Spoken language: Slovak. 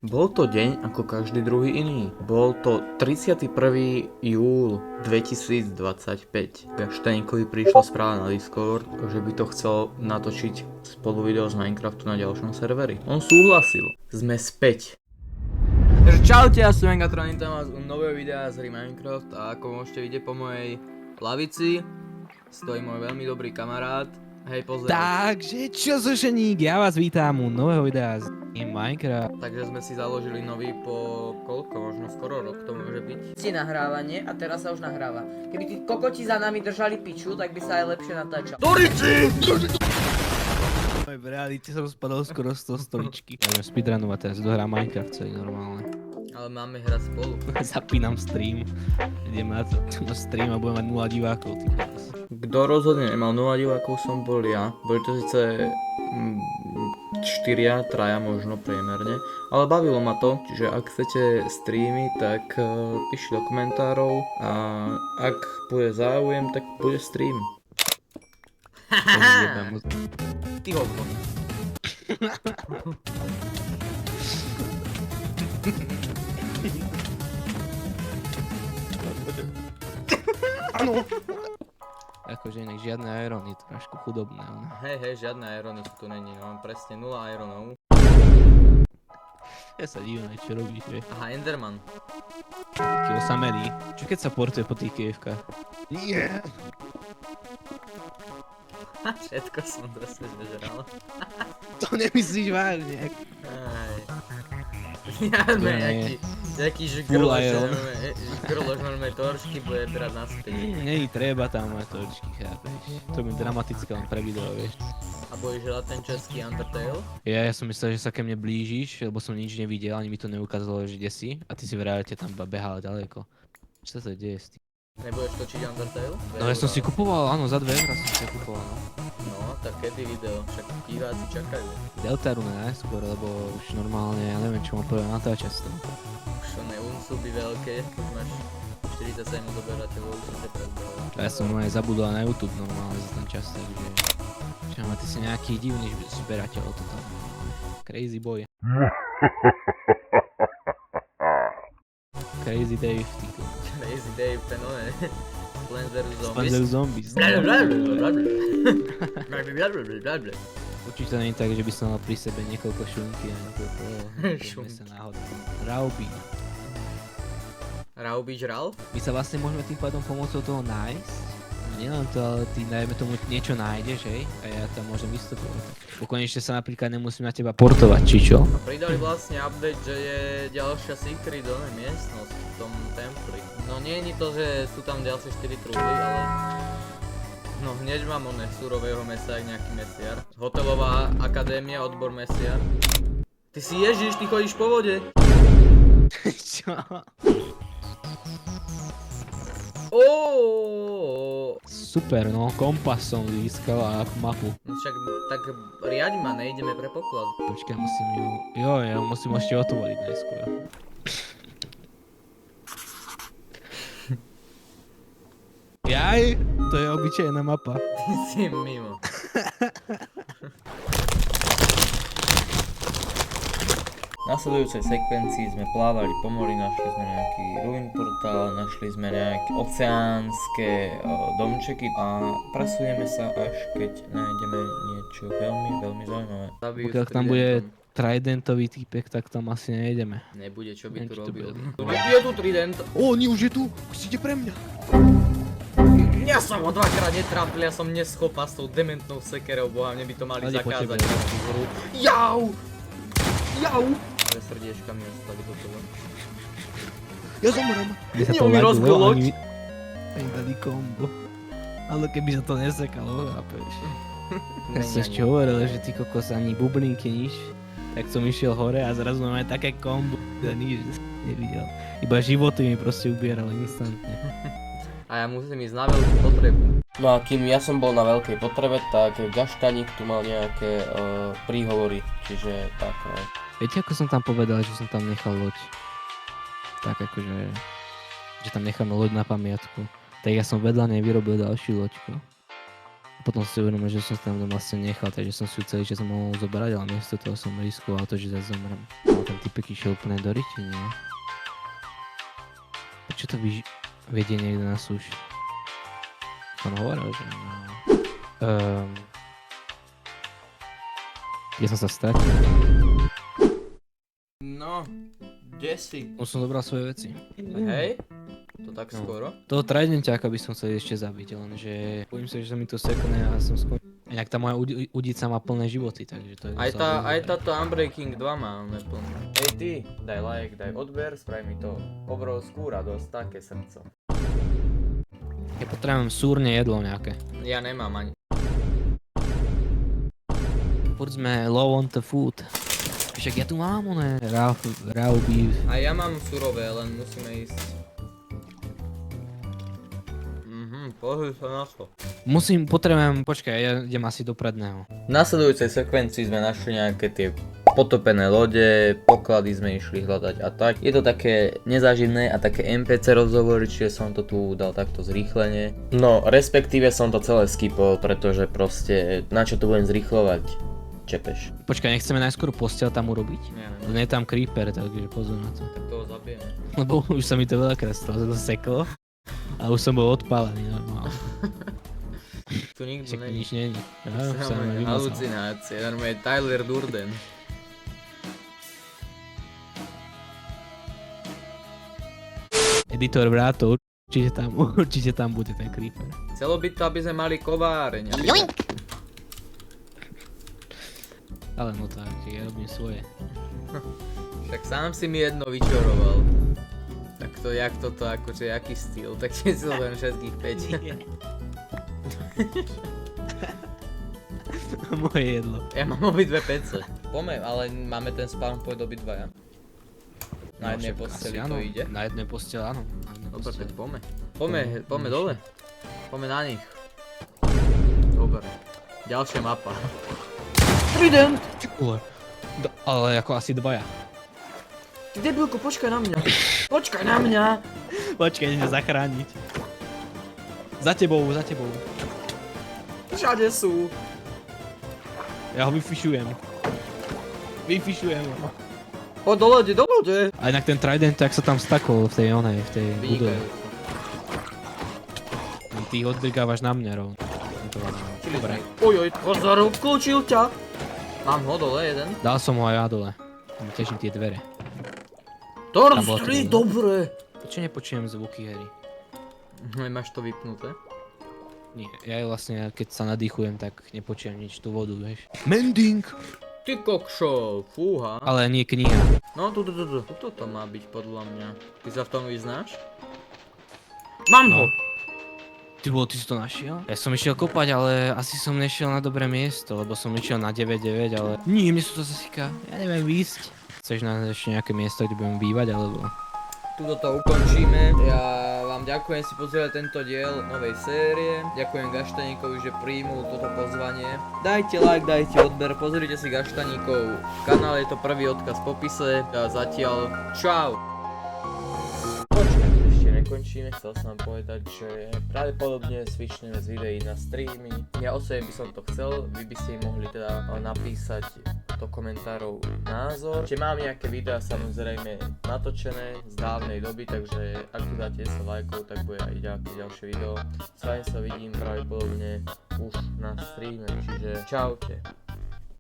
Bol to deň ako každý druhý iný. Bol to 31. júl 2025. Gaštaníkovi prišla správa na Discord, že by to chcel natočiť spolu video z Minecraftu na ďalšom serveri. On súhlasil. Sme späť. Takže čaute, ja som Megatron, tam vás u nového videa z hry Minecraft a ako môžete vidieť po mojej lavici stojí môj veľmi dobrý kamarát. Hej, pozdrav. Takže čo zošeník, ja vás vítam u nového videa z Minecraft. Takže sme si založili nový po koľko, možno skoro rok to môže byť. Si nahrávanie a teraz sa už nahráva. Keby tí kokoti za nami držali piču, tak by sa aj lepšie natáčal. V realite som spadol skoro z toho stoličky. Budem speedrunovať teraz, dohrám Minecraft celý normálne. Ale máme hrať spolu. Zapínam stream, idem na stream a budem mať 0 divákov. Kto rozhodne nemal 0 divákov som bol ja. Boli to síce 4, 3 možno priemerne, ale bavilo ma to, čiže ak chcete streamy, tak píšte do komentárov a ak bude záujem, tak bude stream. Ty hovno. Áno. Akože inak žiadne irony, trošku chudobné. Hej, žiadne irony tu není, mám presne 0 ironov. Ja sa divím, čo robíš, vieš. Aha, Enderman. Taký osamelý. Čo keď sa portuje po tých KFK? Nie. Všetko som dosť nežral. To nemyslíš vážne. Ja sme nejaký žgrlož normálne toršky bude brať naspäť. Nej, treba tam mať torčky, chápeš? To mi dramatické len pre video, vieš. A budeš hrať ten český Undertale? Ja som myslel, že sa ke mne blížiš, lebo som nič nevidel, ani mi to neukázalo, že kde si. A ty si v realite tam behal ďaleko. Čo sa to deje s tým? Nebudeš točiť Undertale? No ja som si kupoval, áno, za 2 € som si kupoval, no. No, tak kedy video? Však diváci čakajú. Deltaru najskôr, lebo už normálne, ja neviem, čo mám povedať natáčať s tom. Už to neúsúby veľké, keď máš 47 odoberateľov, už som ťa predbral. Ja som aj zabudol na YouTube normálne za ten čas, takže... Čo má, ty si nejaký divný zberateľ toto. Crazy boy. Crazy Dave, ty ko. Crazy Dave, ten one. Plants Plants Zombies. Určite to nie je tak, že by som mal pri sebe niekoľko šunky a niekoľko... Šunky. Rauby. Rauby žral? My sa vlastne môžeme tým pádom pomocou toho nájsť. Nielen to, ale ty najmä tomu niečo nájdeš, hej? A ja tam môžem vystupovať. Konečne sa napríklad nemusím na teba portovať, či čo? Pridali vlastne update, že je ďalšia secret miestnosť v tom templi. No nie je to, že sú tam ďalšie 4 trúby, ale... No hneď mám oné surového mesa, jak nejaký mesiar. Hotelová akadémia, odbor mesiar. Ty si Ježiš, ty chodíš po vode. Čo? Super, no, kompas som získal a mapu. No však tak riaď ma, nejdeme pre poklad. Počkaj, musím ju... Jo, ja musím ešte otvoriť najskôr. Jaj, to je obyčajná mapa. Ty si mimo. V nasledujúcej sekvencii sme plávali po mori, našli sme nejaký ruin portál, našli sme nejaké oceánske domčeky a presujeme sa až keď nájdeme niečo veľmi, veľmi zaujímavé. Pokiaľ tam bude tridentový týpek, tak tam asi nejdeme. Nebude, čo by tu Neviem, či to robil. bude. Je tu trident. Ó, nie, už je tu! Už ide pre mňa! Ja som ho dvakrát netrápil, ja som neschopná s tou dementnou sekerou, boha, mne by to mali Ale zakázať. nepočujem. Jau! Jau! Dve srdiečka mi ostali do toho. Ja zomrem! Nie, on mi rozbil loď. Ani dali kombo. Ale keby sa to nesekalo, chápeš. Ja som ešte hovoril, že ty kokos ani bublinky nič. Tak som išiel hore a zrazu máme také kombo, že nič nevidel. Iba životy mi proste ubierali instantne. A ja musím ísť na veľkú potrebu. No a kým ja som bol na veľkej potrebe, tak Gaštaník tu mal nejaké príhovory, čiže tak no. Viete, ako som tam povedal, že som tam nechal loď? Tak akože, že tam necháme loď na pamiatku. Tak ja som vedľa nej vyrobil ďalšiu loďku. Potom si uvedomil, že som tam vlastne nechal, takže som si ju celý čas mohol zobrať, ale miesto toho som riskoval to, že zase zomrem. Ale ten typek išiel úplne do ryti, nie? Prečo to vedie niekto na súš? On hovoril, že no... Ja som sa stratil. No, kde si? Už som zobral svoje veci. Hej? To tak No. skoro? Toho tridentiaka by som chcel ešte zabiť, lenže bojím sa, že sa mi to sekne a som skončil. Inak tá moja udica má plné životy, takže to je... Aj táto Unbreaking 2 má neplné. Hej ty, daj like, daj odber, spraví mi to obrovskú radosť, také srdco. Ja potrebujem súrne jedlo nejaké. Ja nemám ani. Furt sme low on the food. Však ja tu mám oné raw beef. A ja mám surové, len musíme ísť. Pozri sa na to. Potrebujem, počkaj, ja idem asi do predného. V nasledujúcej sekvencii sme našli nejaké tie potopené lode, poklady sme išli hľadať a tak. Je to také nezáživné a také NPC rozhovory, čiže som to tu dal takto zrýchlenie. No, respektíve som to celé skipol, pretože proste, na čo to budem zrýchlovať? Čepeš. Počkaj, nechceme najskôr posteľ tam urobiť? Nie, Nie je tam creeper, takže pozor na to. tak toho zabijeme. Lebo už sa mi to veľakrát stalo, že to seklo. A už som bol odpálený normálne. Tu nikto Však není. nič není. Ja, už sa mi vymazal. Halucinácie, normálne Tyler Durden. Editor vrátov, určite tam bude ten creeper. Chcelo by to, aby sme mali kováreň. Ale no tak, ja robím svoje. Však sám si mi jedno vyčoroval. Tak to, jak toto, akože, jaký styl, tak si len všetkých 5. Moje jedlo. Ja mám obidve pece. Poďme, ale máme ten spawn point obidvaja. Na jednej však posteli asi to áno. ide. Na jednej posteli, áno. Na jednej Dobre, posteli. teď poďme. Poďme dole. Poďme na nich. Dobre. Ďalšia mapa. Trident! Ty vole. Ale ako asi dvaja. Ty debilko, počkaj na mňa. Počkaj na mňa. Počkaj, idem zachrániť. Za tebou. Všade sú. Ja ho vyfišujem. Ho. Poď do lode. A inak ten trident, tak sa tam stakol v tej budove. Vynikajúco. Ty ho odbrigávaš na mňa, rovno. Dobre. Ojoj, pozor, vklúčil ťa. Mám ho dole jeden. Dal som ho aj ja dole. Teším tie dvere. Torn Tam bolo Street, to dobre. Prečo nepočujem zvuky hry? Nemáš to vypnuté? Nie, ja vlastne, keď sa nadýchujem, tak nepočujem nič, tú vodu, vieš. Mending! Ty kokšo, fúha. Ale nie kniha. No, tu. Toto má byť podľa mňa. Ty sa v tom vyznáš? Mám ho! Ty si to našiel? Ja som išiel kopať, ale asi som nešiel na dobré miesto, lebo som išiel na 9-9, ale... Nie, mne sa to zasýka. Ja neviem výjsť. Chceš nájsť ešte nejaké miesto, kde budem bývať, alebo... Tuto to ukončíme. Ja vám ďakujem si pozrieť tento diel novej série. Ďakujem Gaštaníkovi, že príjmul toto pozvanie. Dajte like, dajte odber, pozrite si Gaštaníkov kanál, je to prvý odkaz v popise. A zatiaľ čau! Počkaj, ešte nekončíme, chcel som vám povedať, že pravdepodobne switchneme z videí na streamy. Ja osobne by som to chcel, vy by ste mohli teda napísať do komentárov názor. Čiže mám nejaké videá samozrejme natočené z dávnej doby, takže ak tu dáte 10 lajkov, tak bude aj ďalšie video. S vami sa vidím pravdepodobne už na streame, čiže čaute.